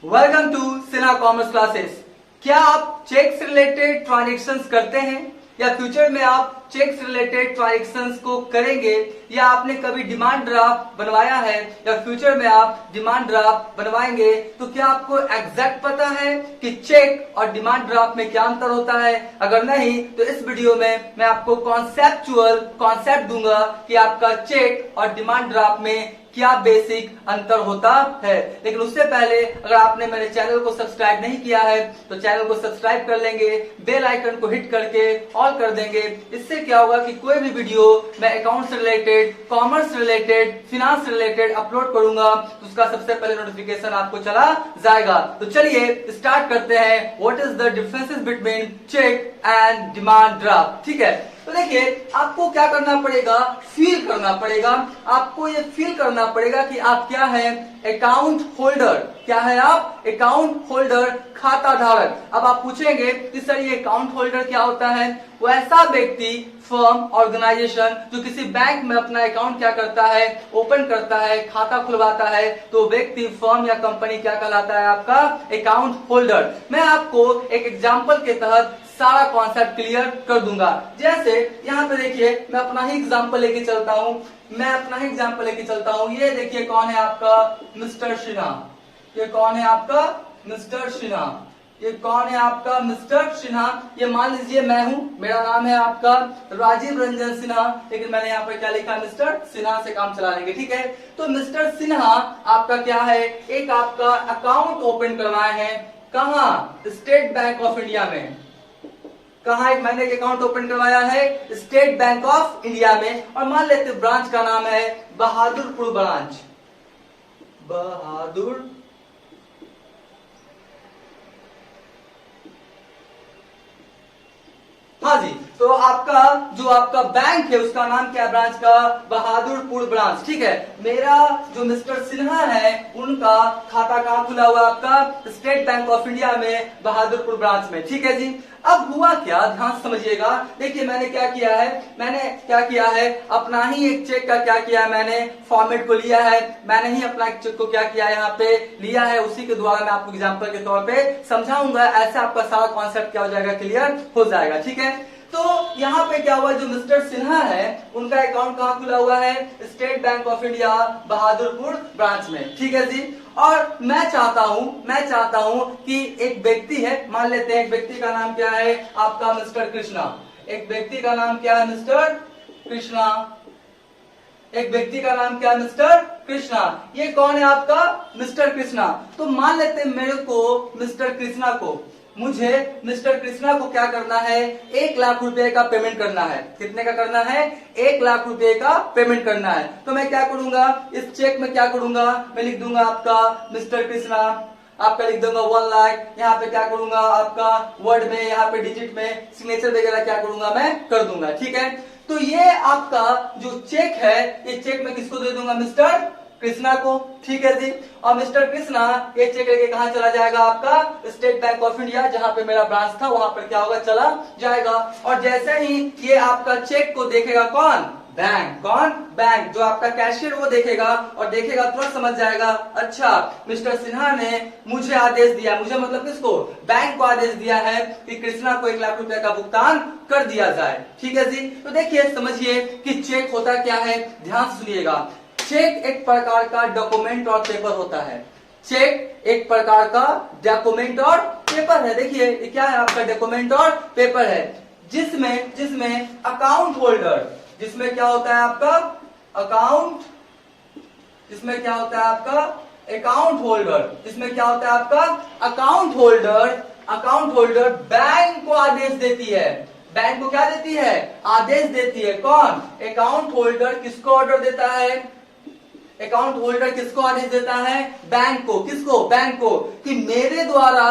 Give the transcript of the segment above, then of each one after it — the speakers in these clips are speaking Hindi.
Welcome to Sinha commerce classes. क्या आप चेक से रिलेटेड ट्रांजेक्शन्स करते हैं या फ्यूचर में आप चेक से रिलेटेड ट्रांजेक्शन्स को करेंगे, या आपने कभी डिमांड ड्राफ्ट बनवाया है या फ्यूचर में आप डिमांड ड्राफ्ट बनवाएंगे? तो क्या आपको एग्जैक्ट पता है कि चेक और डिमांड ड्राफ्ट में क्या अंतर होता है? अगर नहीं तो इस वीडियो में मैं आपको कॉन्सेप्ट दूंगा कि आपका चेक और डिमांड ड्राफ्ट में क्या बेसिक अंतर होता है। लेकिन उससे पहले अगर आपने मेरे चैनल को सब्सक्राइब नहीं किया है तो चैनल को सब्सक्राइब कर लेंगे, बेल आइकन को हिट करके ऑल कर देंगे। इससे क्या होगा कि कोई भी वीडियो मैं अकाउंट से रिलेटेड, कॉमर्स से रिलेटेड, फिनांस से रिलेटेड अपलोड करूंगा तो उसका सबसे पहले नोटिफिकेशन आपको चला जाएगा। तो चलिए स्टार्ट करते हैं। What is the differences between cheque and demand draft? ठीक है, तो देखिए आपको क्या करना पड़ेगा, फील करना पड़ेगा। आपको ये फील करना पड़ेगा कि आप क्या है, अकाउंट होल्डर। क्या है आप? अकाउंट होल्डर, खाता धारक। अब आप पूछेंगे कि सर ये अकाउंट होल्डर क्या होता है? वो ऐसा व्यक्ति, फर्म, ऑर्गेनाइजेशन जो किसी बैंक में अपना अकाउंट क्या करता है, ओपन करता है, खाता खुलवाता है, तो व्यक्ति, फर्म या कंपनी क्या कहलाता है? आपका अकाउंट होल्डर। मैं आपको एक एग्जांपल के तहत सारा कॉन्सेप्ट क्लियर कर दूंगा। जैसे यहाँ पे देखिए मैं अपना ही एग्जांपल लेके चलता हूँ। ये देखिए कौन है आपका? मिस्टर सिन्हा। ये कौन है आपका? मिस्टर सिन्हा। ये कौन है आपका? मिस्टर सिन्हा। ये मान लीजिए मैं हूं, मेरा नाम है आपका राजीव रंजन सिन्हा, लेकिन मैंने यहाँ पे क्या लिखा? मिस्टर सिन्हा से काम चला लेंगे। ठीक है, तो मिस्टर सिन्हा आपका क्या है? एक आपका अकाउंट ओपन करवाए हैं। कहाँ? स्टेट बैंक ऑफ इंडिया में। कहा एक मैंने एक अकाउंट ओपन करवाया है? स्टेट बैंक ऑफ इंडिया में। और मान लेते ब्रांच का नाम है बहादुरपुर ब्रांच। बहादुर हाँ जी, तो आपका जो आपका बैंक है उसका नाम क्या है? ब्रांच का बहादुरपुर ब्रांच। ठीक है, मेरा जो मिस्टर सिन्हा है उनका खाता कहाँ खुला हुआ? आपका स्टेट बैंक ऑफ इंडिया में, बहादुरपुर ब्रांच में। ठीक है जी, अब हुआ क्या, ध्यान समझिएगा। देखिए मैंने क्या किया है, अपना ही एक चेक का क्या किया है, मैंने फॉर्मेट को लिया है। मैंने ही अपना एक चेक को क्या किया है, यहाँ पे लिया है। उसी के द्वारा मैं आपको एग्जांपल के तौर पे समझाऊंगा। ऐसे आपका सारा कॉन्सेप्ट क्या हो जाएगा? क्लियर हो जाएगा। ठीक है, तो यहाँ पे क्या हुआ, जो मिस्टर सिन्हा है उनका अकाउंट कहाँ खुला हुआ है? State bank of India, Bahadurpur branch में। ठीक है जी, और मैं चाहता हूं कि एक व्यक्ति है, मान लेते हैं एक व्यक्ति का नाम क्या है? आपका मिस्टर कृष्णा। एक व्यक्ति का नाम क्या है? मिस्टर कृष्णा। एक व्यक्ति का नाम क्या है? मिस्टर कृष्णा। ये कौन है आपका? मिस्टर कृष्णा। तो मान लेते हैं मुझे मिस्टर कृष्णा को क्या करना है? 1 लाख रुपए का पेमेंट करना है। कितने का करना है? 1 लाख रुपए का पेमेंट करना है। तो मैं क्या करूंगा? इस चेक में क्या करूंगा? मैं लिख दूंगा आपका मिस्टर कृष्णा, आपका लिख दूंगा 1 लाख। यहाँ पे क्या करूंगा? आपका वर्ड में, यहाँ पे डिजिट में सिग्नेचर वगैरह क्या करूंगा? मैं कर दूंगा। ठीक है, तो ये आपका जो चेक है, ये चेक मैं किसको दे दूंगा? मिस्टर कृष्णा को। ठीक है जी, और मिस्टर कृष्णा ये चेक लेके कहाँ चला जाएगा? आपका स्टेट बैंक ऑफ इंडिया, जहां पे मेरा ब्रांच था वहां पर क्या होगा? चला जाएगा। और जैसे ही ये आपका चेक को देखेगा कौन? बैंक। कौन? बैंक। जो आपका कैशियर वो देखेगा और देखेगा, तुरंत समझ जाएगा, अच्छा मिस्टर सिन्हा ने मुझे आदेश दिया, मुझे मतलब किसको? बैंक को आदेश दिया है कि कृष्णा को 1 लाख रुपए का भुगतान कर दिया जाए। ठीक है जी, तो देखिए समझिए कि चेक होता क्या है, ध्यान सुनिएगा। चेक एक प्रकार का डॉक्यूमेंट और पेपर होता है। चेक एक प्रकार का डॉक्यूमेंट और पेपर है। देखिए ये क्या है? आपका डॉक्यूमेंट और पेपर है, जिसमें अकाउंट होल्डर, जिसमें क्या होता है आपका? अकाउंट। जिसमें क्या होता है आपका? Account holder. जिसमें क्या होता है आपका? Account holder. Account holder bank को आदेश देती है। बैंक को क्या देती है? आदेश देती है। कौन? Account holder. किसको ऑर्डर देता है? अकाउंट होल्डर किसको आदेश देता है? बैंक को। किसको? बैंक को, कि मेरे द्वारा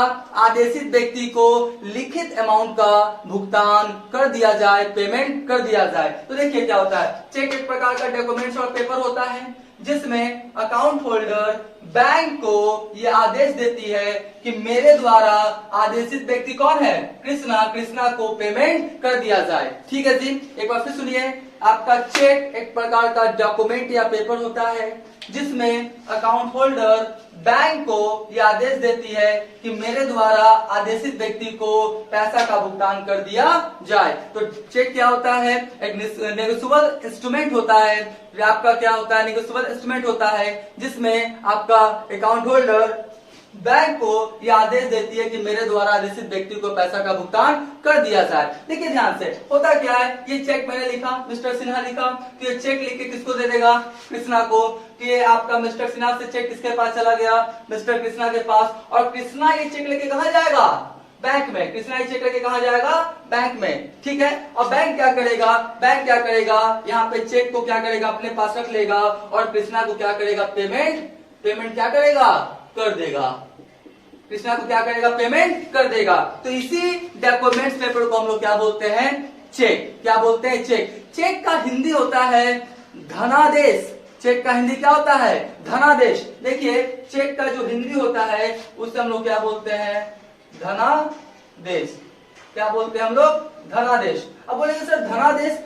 आदेशित व्यक्ति को लिखित अमाउंट का भुगतान कर दिया जाए, पेमेंट कर दिया जाए। तो देखिए क्या होता है, चेक एक प्रकार का डॉक्यूमेंट्स और पेपर होता है जिसमें अकाउंट होल्डर बैंक को यह आदेश देती है कि मेरे द्वारा आदेशित व्यक्ति कौन है? कृष्णा को पेमेंट कर दिया जाए। ठीक है जी, एक बार फिर सुनिए, आपका चेक एक प्रकार का डॉक्यूमेंट या पेपर होता है जिसमें अकाउंट होल्डर बैंक को यह आदेश देती है कि मेरे द्वारा आदेशित व्यक्ति को पैसा का भुगतान कर दिया जाए। तो चेक क्या होता है, एक नेगोशिएबल इंस्ट्रूमेंट होता है। आपका क्या होता है, नेगोशिएबल इंस्ट्रूमेंट होता है, जिसमें आपका अकाउंट होल्डर बैंक को यह आदेश देती है कि मेरे द्वारा आदेशित व्यक्ति को पैसा का भुगतान कर दिया जाए। देखिए ध्यान से, होता क्या है, ये चेक मैंने लिखा, मिस्टर सिन्हा लिखा, तो ये चेक लिख के किसको दे देगा, कृष्णा को। तो ये आपका मिस्टर सिन्हा से चेक किसके पास चला गया, मिस्टर कृष्णा के पास। और कृष्णा ये चेक लेके कहाँ जाएगा, बैंक में। कृष्णा ये चेक लेके कहाँ जाएगा, बैंक में, ठीक है। और बैंक क्या करेगा, बैंक क्या करेगा, यहाँ पे चेक को क्या करेगा, अपने पास रख लेगा और कृष्णा को क्या करेगा, पेमेंट क्या करेगा, कर देगा। कृष्णा को क्या करेगा, पेमेंट कर देगा। तो इसी डॉक्यूमेंट्स पेपर को हम लोग क्या बोलते हैं, चेक। क्या बोलते हैं, चेक। चेक का हिंदी होता है धनादेश। चेक का हिंदी क्या होता है, धनादेश। देखिए चेक का जो हिंदी होता है उसे हम लोग क्या बोलते हैं, धनादेश। क्या बोलते हैं हम लोग, धनादेश। अब बोलेंगे सर धनादेश,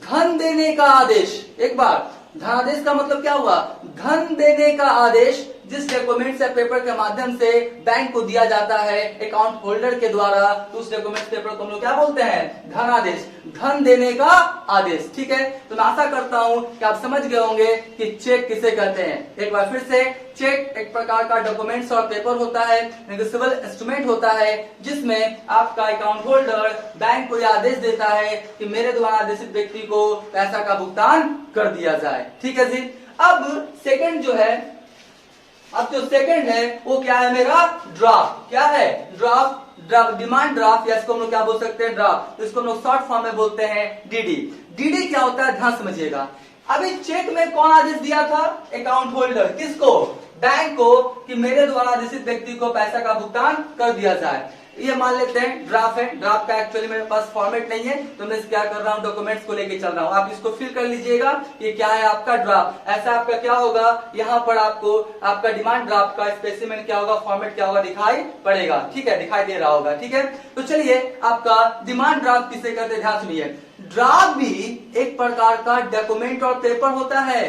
धन देने का आदेश। एक बार, धनादेश का मतलब क्या हुआ, धन देने का आदेश, जिस डॉक्यूमेंट या पेपर के माध्यम से बैंक को दिया जाता है अकाउंट होल्डर के द्वारा, तो उस डॉक्यूमेंट पेपर को हम लोग क्या बोलते हैं, धनादेश, धन देने का आदेश। ठीक है, तो मैं आशा करता हूं कि आप समझ गए होंगे कि चेक किसे कहते हैं। एक बार फिर से, चेक एक प्रकार का डॉक्यूमेंट्स और पेपर होता है, नेगोशिएबल इंस्ट्रूमेंट होता है, जिसमें आपका अकाउंट होल्डर बैंक को यह आदेश देता है कि मेरे द्वारा आदेशित व्यक्ति को पैसा का भुगतान कर दिया जाए। ठीक है जी। अब सेकंड जो है, अब जो सेकंड है वो क्या है मेरा, ड्राफ्ट। क्या है, ड्राफ्ट, डिमांड ड्राफ्ट, या इसको हम लोग क्या बोल सकते हैं, ड्राफ्ट। तो इसको हम लोग शॉर्ट फॉर्म में बोलते हैं डीडी। डीडी क्या होता है, ध्यान समझिएगा। अभी चेक में कौन आदेश दिया था, अकाउंट होल्डर, किसको, बैंक को, कि मेरे द्वारा आदेशित व्यक्ति को पैसा का भुगतान कर दिया जाए। ये मान लेते हैं ड्राफ्ट है। ड्राफ्ट का एक्चुअली मेरे पास फॉर्मेट नहीं है, तो मैं क्या कर रहा हूँ, डॉक्यूमेंट्स को लेके चल रहा हूँ। आप इसको फिल कर लीजिएगा, ये क्या है आपका ड्राफ्ट। ऐसा आपका क्या होगा, यहाँ पर आपको आपका डिमांड ड्राफ्ट का स्पेसिमेन क्या होगा, फॉर्मेट क्या होगा, दिखाई पड़ेगा। ठीक है, दिखाई दे रहा होगा। ठीक है, तो चलिए आपका डिमांड ड्राफ्ट किसे कहते हैं, ध्यान सुनिए। ड्राफ्ट भी एक प्रकार का डॉक्यूमेंट और पेपर होता है,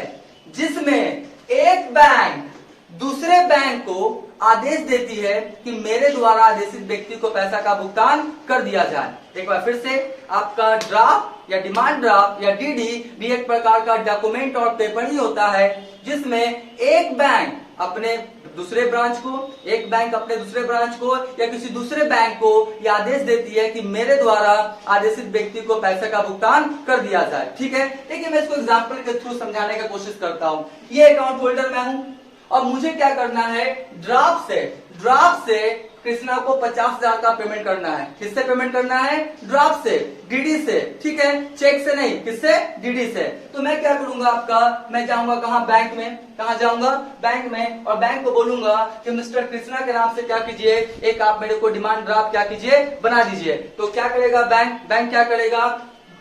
जिसमें एक बैंक दूसरे बैंक को आदेश देती है कि मेरे द्वारा आदेशित व्यक्ति को पैसा का भुगतान कर दिया जाए। एक बार फिर से, आपका ड्राफ्ट या डिमांड ड्राफ्ट या डीडी भी एक प्रकार का डॉक्यूमेंट और पेपर ही होता है, जिसमें एक बैंक अपने दूसरे ब्रांच को, एक बैंक अपने दूसरे ब्रांच को या किसी दूसरे बैंक को यह आदेश देती है कि मेरे द्वारा आदेशित व्यक्ति को पैसे का भुगतान कर दिया जाए। ठीक है, देखिए मैं इसको एग्जांपल के थ्रू समझाने की कोशिश करता हूं। ये अकाउंट होल्डर मैं हूं और मुझे क्या करना है, ड्राफ्ट से कृष्णा को 50,000 का पेमेंट करना है। किससे पेमेंट करना है, ड्राफ्ट से, डीडी से। ठीक है, चेक से नहीं, किससे, डीडी से। तो मैं क्या करूंगा, आपका मैं जाऊंगा कहाँ, बैंक में। कहाँ जाऊंगा, बैंक में, और बैंक को बोलूंगा कि मिस्टर कृष्णा के नाम से क्या कीजिए, एक आप मेरे को डिमांड ड्राफ्ट क्या कीजिए, बना दीजिए। तो क्या करेगा बैंक क्या करेगा,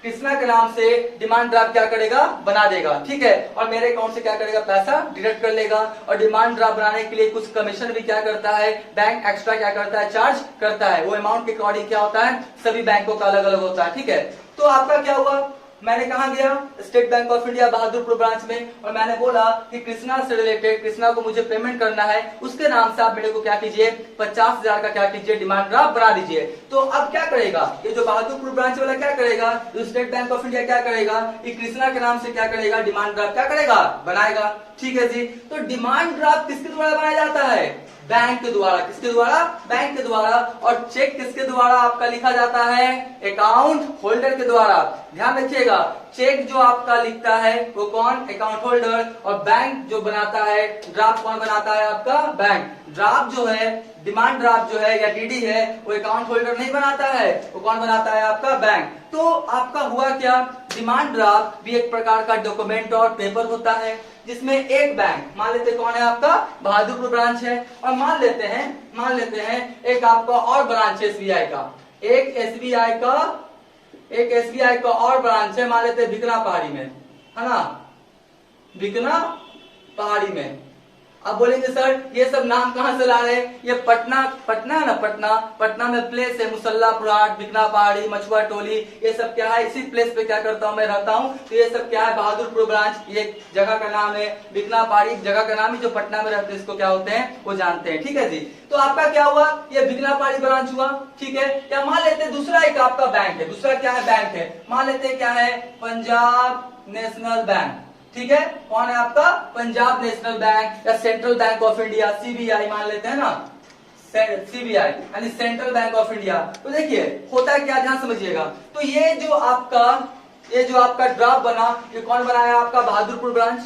कृष्णा के नाम से डिमांड ड्राफ्ट क्या करेगा, बना देगा। ठीक है, और मेरे अकाउंट से क्या करेगा, पैसा डिडक्ट कर लेगा। और डिमांड ड्राफ्ट बनाने के लिए कुछ कमीशन भी क्या करता है, बैंक एक्स्ट्रा क्या करता है, चार्ज करता है। वो अमाउंट के अकॉर्डिंग क्या होता है, सभी बैंकों का अलग अलग होता है। ठीक है, तो आपका क्या हुआ, मैंने कहा गया, state bank of India Bahadurpur branch में, और मैंने बोला कि कृष्णा से रिलेटेड, कृष्णा को मुझे पेमेंट करना है, उसके नाम से आप मेरे को क्या कीजिए, 50,000 का क्या कीजिए, डिमांड ड्राफ्ट बना दीजिए। तो अब क्या करेगा, ये जो बहादुरपुर ब्रांच वाला क्या करेगा, जो स्टेट बैंक ऑफ इंडिया क्या करेगा, ये कृष्णा के नाम से क्या करेगा, डिमांड ड्राफ्ट क्या करेगा, बनाएगा। ठीक है जी। तो डिमांड ड्राफ्ट किसके द्वारा बनाया जाता है, बैंक के द्वारा। किसके द्वारा, बैंक के द्वारा। और चेक किसके द्वारा आपका लिखा जाता है, अकाउंट होल्डर के द्वारा। ध्यान रखिएगा, चेक जो आपका लिखता है वो कौन, अकाउंट होल्डर, और बैंक जो बनाता है, ड्राफ्ट कौन बनाता है, आपका बैंक। ड्राफ्ट जो है, डिमांड ड्राफ्ट जो है या डीडी है, वो अकाउंट होल्डर नहीं बनाता है, वो कौन बनाता है, आपका बैंक। तो आपका हुआ क्या, डिमांड ड्राफ्ट भी एक प्रकार का डॉक्यूमेंट और पेपर होता है, जिसमें एक बैंक, मान लेते कौन है, आपका बहादुरपुर ब्रांच है, और मान लेते हैं एक आपका और ब्रांच है एसबीआई का, एक एसबीआई का और ब्रांच है, मान लेते हैं बिकना पहाड़ी में, है ना, बिकना पहाड़ी में। अब बोलेंगे सर ये सब नाम कहाँ से ला रहे हैं? ये पटना, पटना है ना, पटना, पटना में प्लेस है मुसल्लापुर हाट, बिकना पहाड़ी, मछुआ टोली, ये सब क्या है, इसी प्लेस पे क्या करता हूँ मैं रहता हूँ। तो ये सब क्या है, बहादुरपुर ब्रांच, ये जगह का नाम है। बिकना पहाड़ी जगह का नाम है, जो पटना में रहते हैं इसको क्या होते हैं वो जानते हैं। ठीक है जी। तो आपका क्या हुआ, ये बिकना पहाड़ी ब्रांच हुआ। ठीक है, या मान लेते हैं दूसरा एक आपका बैंक है, दूसरा क्या है बैंक है, मान लेते हैं क्या है, पंजाब नेशनल बैंक। ठीक है, कौन है आपका, पंजाब नेशनल बैंक या central bank of India, CBI मान लेते हैं ना, सीबीआई यानी सेंट्रल बैंक ऑफ इंडिया। तो देखिए होता है क्या, ध्यान समझिएगा। तो ये जो आपका ड्राफ्ट बना, ये कौन बनाया, आपका बहादुरपुर ब्रांच।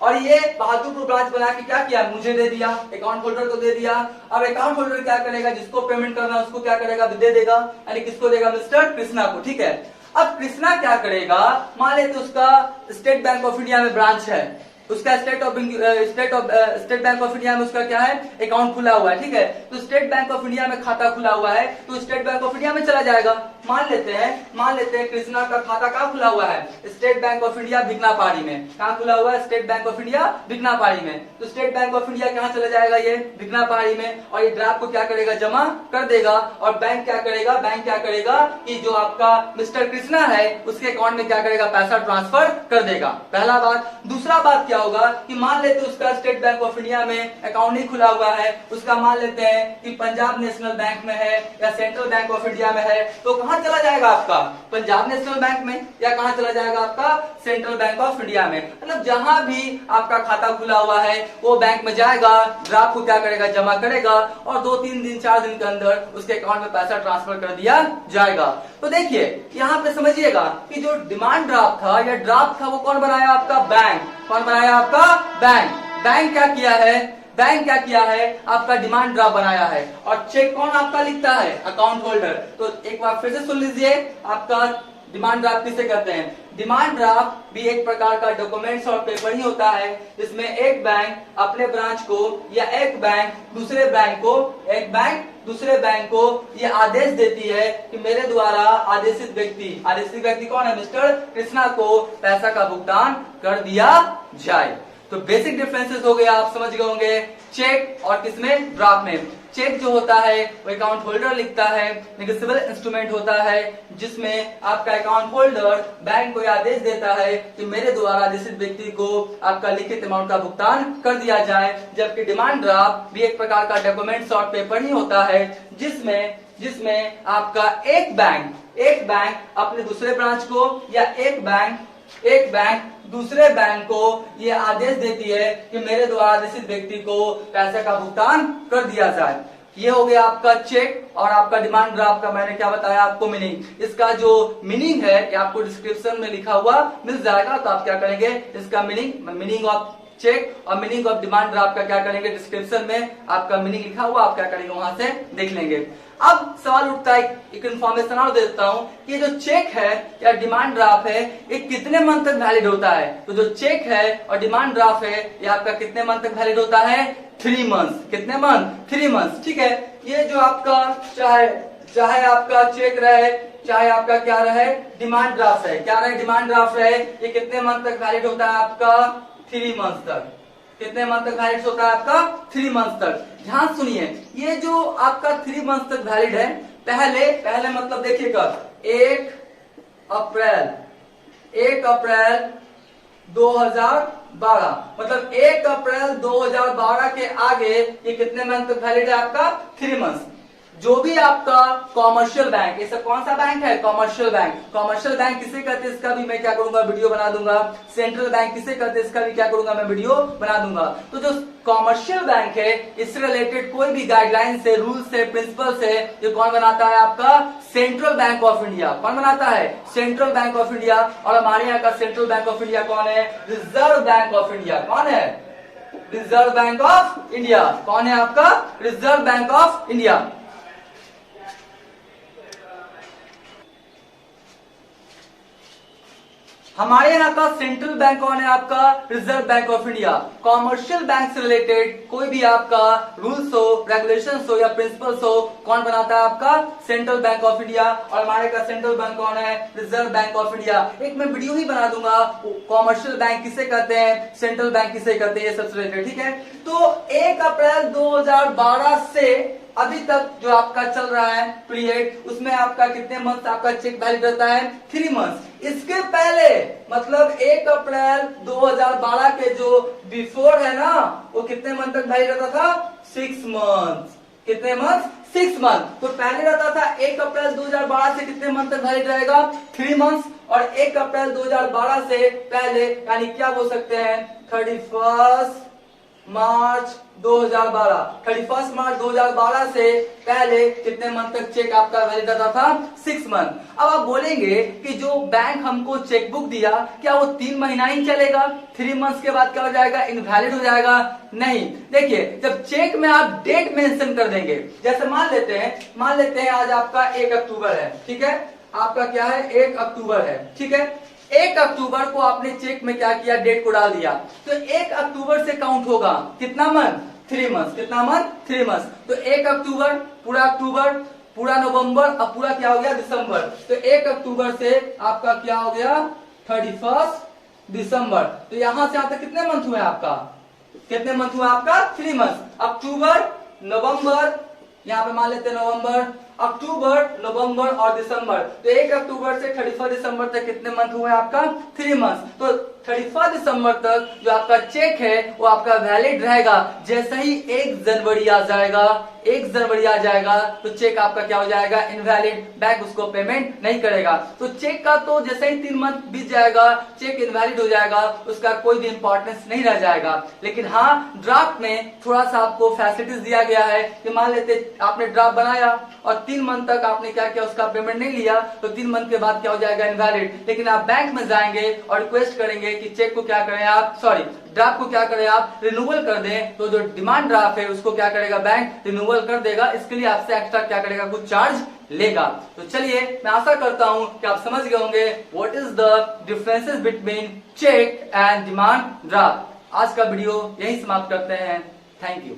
और ये बहादुरपुर ब्रांच बना के क्या किया, मुझे दे दिया, अकाउंट होल्डर को दे दिया। अब अकाउंट होल्डर क्या करेगा, जिसको पेमेंट करना है उसको क्या करेगा, दे देगा, यानी किसको देगा, मिस्टर कृष्णा को। ठीक है, अब कृष्णा क्या करेगा, मान लेते उसका स्टेट बैंक ऑफ इंडिया में ब्रांच है, उसका स्टेट बैंक ऑफ इंडिया में उसका क्या है, अकाउंट खुला हुआ है। ठीक है, तो स्टेट बैंक ऑफ इंडिया में खाता खुला हुआ है, तो स्टेट बैंक ऑफ इंडिया में चला जाएगा। मान लेते हैं कृष्णा का खाता कहाँ खुला हुआ है, स्टेट बैंक ऑफ इंडिया बिकना पहाड़ी में। कहाँ खुला हुआ है, स्टेट बैंक ऑफ इंडिया बिकना पहाड़ी में। तो स्टेट बैंक ऑफ इंडिया कहाँ चला जाएगा, ये बिकना पहाड़ी में, और ये ड्राफ्ट को क्या करेगा, जमा कर देगा। और बैंक क्या करेगा कि जो आपका मिस्टर कृष्णा है उसके अकाउंट में क्या करेगा, पैसा ट्रांसफर कर देगा। पहला बात। दूसरा बात क्या होगा कि मान लेते उसका स्टेट बैंक ऑफ इंडिया में अकाउंट नहीं खुला हुआ है, उसका मान लेते हैं कि पंजाब नेशनल बैंक में है या सेंट्रल बैंक ऑफ इंडिया में है, तो कहां चला जाएगा आपका, पंजाब नेशनल बैंक में, या कहां चला जाएगा आपका, सेंट्रल बैंक ऑफ इंडिया में। मतलब जहां भी आपका खाता खुला हुआ है वो बैंक में जाएगा, ड्राफ्ट को क्या करेगा, जमा करेगा, और 2-3 दिन 4 दिन के अंदर उसके अकाउंट में पैसा ट्रांसफर कर दिया जाएगा। तो देखिए यहाँ पे समझिएगा कि जो डिमांड ड्राफ्ट था या ड्राफ्ट था वो कौन बनाया, आपका बैंक। कौन बनाया, आपका बैंक। बैंक क्या किया है, आपका डिमांड ड्राफ्ट बनाया है। और चेक कौन आपका लिखता है, अकाउंट होल्डर। तो एक बार फिर से सुन लीजिए, आपका डिमांड ड्राफ्ट किसे कहते हैं। डिमांड ड्राफ्ट भी एक प्रकार का डॉक्यूमेंट्स और पेपर ही होता है, जिसमें एक बैंक अपने ब्रांच को या एक बैंक दूसरे बैंक को ये आदेश देती है कि मेरे द्वारा आदेशित व्यक्ति कौन है, मिस्टर कृष्णा को पैसा का भुगतान कर दिया जाए। तो बेसिक डिफरेंसेस हो गए, आप समझ गए होंगे, चेक और किसमें, ड्राफ्ट में। चेक जो होता है वो अकाउंट होल्डर लिखता है, नेगोशिएबल इंस्ट्रूमेंट होता है जिसमें आपका अकाउंट होल्डर बैंक को आदेश देता है कि मेरे द्वारा आदेशित व्यक्ति को आपका लिखित अमाउंट का भुगतान कर दिया जाए। जबकि डिमांड ड्राफ्ट भी एक प्रकार का डॉक्यूमेंट्स और पेपर ही होता है जिसमें आपका एक बैंक अपने दूसरे ब्रांच को या एक बैंक दूसरे बैंक को ये आदेश देती है कि मेरे द्वारा आदेशित व्यक्ति को पैसे का भुगतान कर दिया जाए। ये हो गया आपका चेक और आपका डिमांड ड्राफ्ट का मैंने क्या बताया आपको मीनिंग। इसका जो मीनिंग है ये आपको डिस्क्रिप्शन में लिखा हुआ मिल जाएगा, तो आप क्या करेंगे, इसका मीनिंग ऑफ चेक और मीनिंग ऑफ डिमांड ड्राफ्ट का क्या करेंगे, डिस्क्रिप्शन में आपका मीनिंग लिखा हुआ, आप क्या करेंगे वहां से देख लेंगे। अब सवाल उठता है, एक इन्फॉर्मेशन और दे देता हूं कि जो चेक है या डिमांड ड्राफ्ट है ये कितने मंथ तक वैलिड होता है। तो जो चेक है और डिमांड ड्राफ्ट है ये आपका कितने मंथ तक वैलिड होता है, 3 मंथ। कितने मंथ, 3 मंथ। ठीक है, ये जो आपका चाहे आपका चेक रहे चाहे आपका क्या रहे, डिमांड ड्राफ्ट है, क्या रहे, डिमांड ड्राफ्ट रहे, ये कितने मंथ तक वैलिड होता है आपका, 3 मंथ तक। कितने मंथ तक वैलिड होता है आपका, 3 मंथ तक। ध्यान सुनिए, ये जो आपका 3 मंथ तक वैलिड है, पहले मतलब देखिए कब, 1 अप्रैल 2012, मतलब 1 अप्रैल 2012 के आगे ये कितने मंथ तक वैलिड है आपका, 3 मंथ। जो भी आपका कॉमर्शियल बैंक, ये सब कौन सा बैंक है, कॉमर्शियल बैंक किसे कहते हैं इसका भी मैं क्या करूंगा, वीडियो बना दूंगा। सेंट्रल बैंक किसे कहते हैं इसका भी क्या करूंगा, मैं वीडियो बना दूंगा। तो जो कॉमर्शियल बैंक है इससे रिलेटेड कोई भी गाइडलाइन से, रूल से, प्रिंसिपल से, ये कौन बनाता है आपका, सेंट्रल बैंक ऑफ इंडिया। कौन बनाता है, सेंट्रल बैंक ऑफ इंडिया। और हमारे यहाँ का सेंट्रल बैंक ऑफ इंडिया कौन है, रिजर्व बैंक ऑफ इंडिया। कौन है, रिजर्व बैंक ऑफ इंडिया। कौन है आपका, रिजर्व बैंक ऑफ इंडिया। हमारे यहाँ का सेंट्रल बैंक कौन है? आपका reserve bank of India. Commercial bank से रिलेटेड कोई भी आपका रूल्स हो, रेगुलेशंस हो या प्रिंसिपल्स हो, कौन बनाता है? आपका सेंट्रल बैंक ऑफ इंडिया। और हमारे का सेंट्रल बैंक कौन है? Reserve bank of India. एक मैं वीडियो ही बना दूंगा, कॉमर्शियल बैंक किसे कहते हैं, सेंट्रल बैंक किसे कहते हैं, ये सबसे रिलेटेड, ठीक है। तो 1 अप्रैल 2012 से अभी तक जो आपका चल रहा है पीरियड, उसमें आपका कितने मंथ आपका चेक वैलिड रहता है? 3 मंथ। इसके पहले मतलब 1 अप्रैल 2012 के जो बिफोर है ना, वो कितने मंथ तक वैलिड रहता था? 6 मंथ। कितने मंथ? 6 मंथ। तो पहले रहता था 1 अप्रैल 2012 से कितने मंथ तक वैलिड रहेगा? 3 मंथ। और 1 अप्रैल 2012 से पहले यानी क्या बोल सकते हैं? 31 मार्च 2012। 31 मार्च 2012 से पहले कितने मंथ तक चेक आपका वैलिड रहता था? 6 मंथ। अब आप बोलेंगे कि जो बैंक हमको चेकबुक दिया, क्या वो 3 महीना ही चलेगा? 3 मंथ्स के बाद क्या हो जाएगा? इनवैलिड हो जाएगा? नहीं। देखिए, जब चेक में आप डेट मेंशन कर देंगे, जैसे मान लेते हैं आज आपका 1 अक्टूबर है, ठीक है। आपका क्या है? 1 अक्टूबर है, ठीक है। 1 अक्टूबर को आपने चेक में क्या किया? डेट को डाल दिया। तो 1 अक्टूबर से काउंट होगा कितना मंथ? 3 मंथ। कितना मंथ? 3 मंथ। तो 1 अक्टूबर, पूरा नवंबर, अब पूरा क्या हो गया? दिसंबर। तो 1 अक्टूबर से आपका क्या हो गया? 31 दिसंबर। तो यहां से यहां तक कितने मंथ हुए आपका? कितने मंथ हुआ आपका? 3 मंथ। अक्टूबर, नवंबर, यहाँ पे मान लेते हैं नवंबर, अक्टूबर, नवंबर और दिसंबर। तो 1 अक्टूबर से 31 दिसंबर तक कितने मंथ हुए आपका? 3 मंथ। तो 31 दिसंबर तक जो आपका चेक है वो आपका वैलिड रहेगा। जैसे ही 1 जनवरी आ जाएगा तो चेक आपका क्या हो जाएगा? इनवैलिड। बैंक उसको पेमेंट नहीं करेगा। तो चेक का तो जैसे ही 3 मंथ बीत जाएगा, चेक इनवैलिड हो जाएगा, उसका कोई भी इंपॉर्टेंस नहीं रह जाएगा। लेकिन हाँ, ड्राफ्ट में थोड़ा सा आपको फैसिलिटीज दिया गया है कि मान लेते आपने ड्राफ्ट बनाया और 3 मंथ तक आपने क्या किया? उसका पेमेंट नहीं लिया, तो 3 मंथ के बाद क्या हो जाएगा? इनवैलिड। लेकिन आप बैंक में जाएंगे और रिक्वेस्ट करेंगे कि चेक को क्या करें आप, सॉरी, ड्राफ्ट को क्या करें आप? रिन्यूअल कर दें। तो जो डिमांड ड्राफ्ट है उसको क्या करेगा? बैंक रिन्यूअल कर देगा। इसके लिए आपसे एक्स्ट्रा क्या करेगा? कुछ चार्ज लेगा। तो चलिए, मैं आशा करता हूं कि आप समझ गए होंगे what is the differences between cheque and demand draft. आज का वीडियो यही समाप्त करते हैं। Thank you.